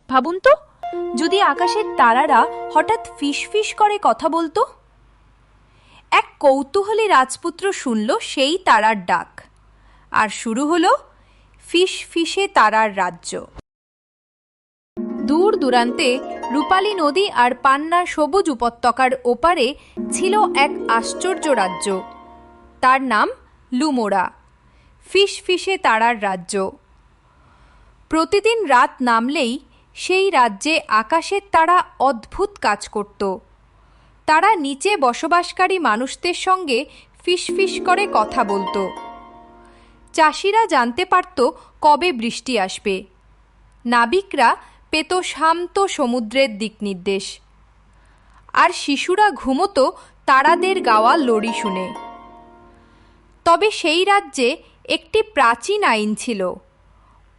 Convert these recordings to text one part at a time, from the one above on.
ভাবুন তো, যদি আকাশের তারারা হঠাৎ ফিসফিস করে কথা বলতো। এক কৌতূহলী রাজপুত্র শুনল সেই তারার ডাক, আর শুরু হলো ফিসফিসে তারার রাজ্য। দূর দূরান্তে রূপালী নদী আর পান্নার সবুজ উপত্যকার ওপারে ছিল এক আশ্চর্য রাজ্য। তার নাম লুমোরা, ফিসফিসে তারার রাজ্য। প্রতিদিন রাত নামলেই সেই রাজ্যে আকাশের তারা অদ্ভুত কাজ করত। তারা নিচে বসবাসকারী মানুষদের সঙ্গে ফিসফিস করে কথা বলতো। চাষিরা জানতে পারত কবে বৃষ্টি আসবে, নাবিকরা পেত শান্ত সমুদ্রের দিক নির্দেশ, আর শিশুরা ঘুমোতো তারাদের গাওয়া লড়ি শুনে। তবে সেই রাজ্যে একটি প্রাচীন আইন ছিল,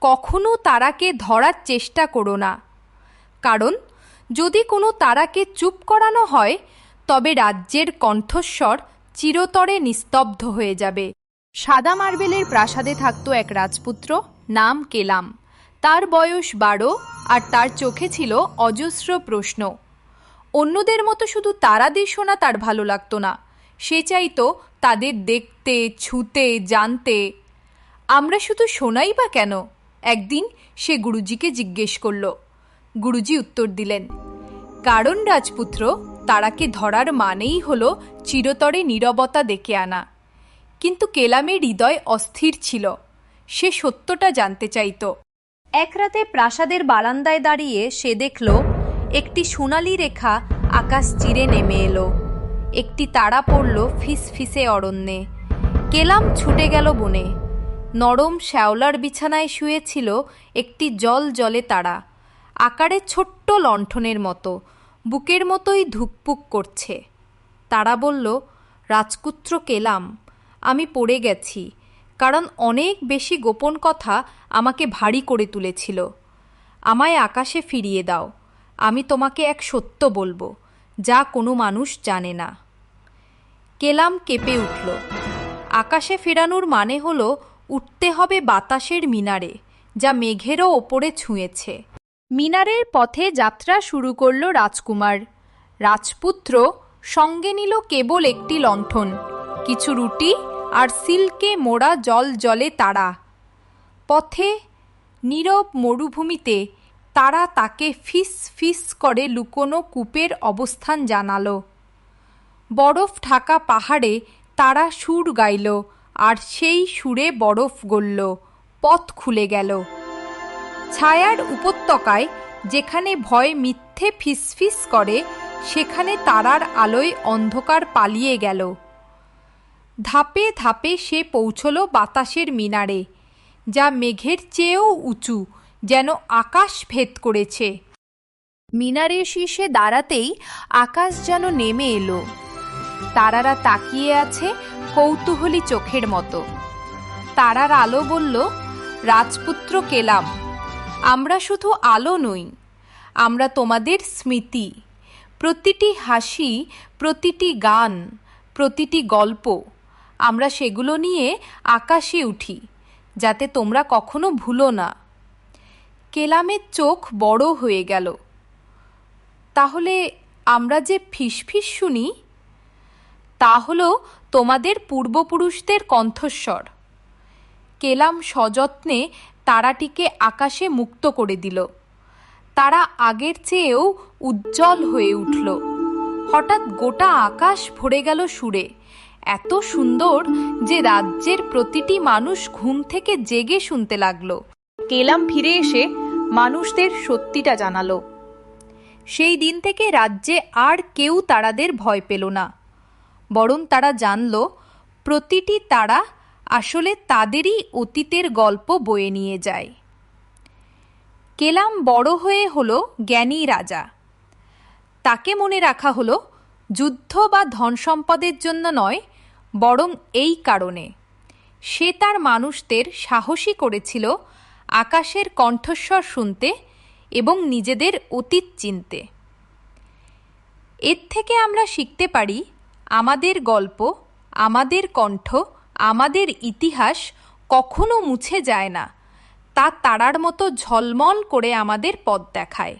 কখনো তারাকে ধরার চেষ্টা করো না, কারণ যদি কোনো তারাকে চুপ করানো হয় তবে রাজ্যের কণ্ঠস্বর চিরতরে নিস্তব্ধ হয়ে যাবে। সাদা মার্বেলের প্রাসাদে থাকত এক রাজপুত্র, নাম কেলাম। তার বয়স 12 আর তার চোখে ছিল অজস্র প্রশ্ন। অন্যদের মতো শুধু তারাদের শোনা তার ভালো লাগতো না, সে চাইতো তাদের দেখতে, ছুঁতে, জানতে। আমরা শুধু শোনাই বা কেন? একদিন সে গুরুজিকে জিজ্ঞেস করল। গুরুজি উত্তর দিলেন, কারণ রাজপুত্র, তারাকে ধরার মানেই হলো চিরতরে নীরবতা ডেকে আনা। কিন্তু কেলামের হৃদয় অস্থির ছিল, সে সত্যটা জানতে চাইত। এক রাতে প্রাসাদের বারান্দায় দাঁড়িয়ে সে দেখল একটি সোনালি রেখা আকাশ চিরে নেমে এলো। একটি তারা পড়ল ফিসফিসে অরণ্যে। কেলাম ছুটে গেল বনে। নরম শ্যাওলার বিছানায় শুয়েছিল একটি জল জলে তারা, আকারে ছোট্ট লণ্ঠনের মতো, বুকের মতোই ধুকপুক করছে। তারা বলল, রাজপুত্র কেলাম, আমি পড়ে গেছি, কারণ অনেক বেশি গোপন কথা আমাকে ভারী করে তুলেছিল। আমায় আকাশে ফিরিয়ে দাও, আমি তোমাকে এক সত্য বলবো যা কোনো মানুষ জানে না। কেলাম কেঁপে উঠল। আকাশে ফেরানোর মানে হলো উঠতে হবে বাতাসের মিনারে, যা মেঘেরও ওপরে ছুঁয়েছে। মিনারের পথে যাত্রা শুরু করল রাজকুমার। রাজপুত্র সঙ্গে নিল কেবল একটি লণ্ঠন, কিছু রুটি আর সিল্কে মোড়া জল জলে তারা। পথে নীরব মরুভূমিতে তারা তাকে ফিস ফিস করে লুকোনো কূপের অবস্থান জানালো। বরফ ঢাকা পাহাড়ে তারা সুর গাইল, আর সেই সুরে বরফ গলল, পথ খুলে গেল। ছায়ার উপত্যকায় যেখানে ভয় মিথ্যে ফিসফিস করে, সেখানে তারার আলোয় অন্ধকার পালিয়ে গেল। ধাপে ধাপে সে পৌঁছল বাতাসের মিনারে, যা মেঘের চেয়েও উঁচু, যেন আকাশ ভেদ করেছে। মিনারের শীর্ষে দাঁড়াতেই আকাশ যেন নেমে এলো। তারারা তাকিয়ে আছে কৌতূহলী চোখের মতো। তারার আলো বলল, রাজপুত্র কেলাম, আমরা শুধু আলো নই, আমরা তোমাদের স্মৃতি। প্রতিটি হাসি, প্রতিটি গান, প্রতিটি গল্প, আমরা সেগুলো নিয়ে আকাশে উঠি, যাতে তোমরা কখনো ভুলো না। কেলামের চোখ বড় হয়ে গেল। তাহলে আমরা যে ফিসফিস শুনি, তা হলো তোমাদের পূর্বপুরুষদের কণ্ঠস্বর। কেলাম সযত্নে তারাটিকে আকাশে মুক্ত করে দিল। তারা আগের চেয়েও উজ্জ্বল হয়ে উঠল। হঠাৎ গোটা আকাশ ভরে গেল সুরে, এত সুন্দর যে রাজ্যের প্রতিটি মানুষ ঘুম থেকে জেগে শুনতে লাগলো। কেলাম ফিরে এসে মানুষদের সত্যিটা জানালো। সেই দিন থেকে রাজ্যে আর কেউ তারাদের ভয় পেল না, বরং তারা জানল প্রতিটি তারা আসলে তাদেরই অতীতের গল্প বয়ে নিয়ে যায়। কেলাম বড় হয়ে হলো জ্ঞানী রাজা। তাকে মনে রাখা হলো যুদ্ধ বা ধন সম্পদের জন্য নয়, বরং এই কারণে সে তার মানুষদের সাহসী করেছিল আকাশের কণ্ঠস্বর শুনতে এবং নিজেদের অতীত চিনতে। এর থেকে আমরা শিখতে পারি, আমাদের গল্প, আমাদের কণ্ঠ, আমাদের ইতিহাস কখনো মুছে যায় না, তা তারার মতো ঝলমল করে আমাদের পথ দেখায়।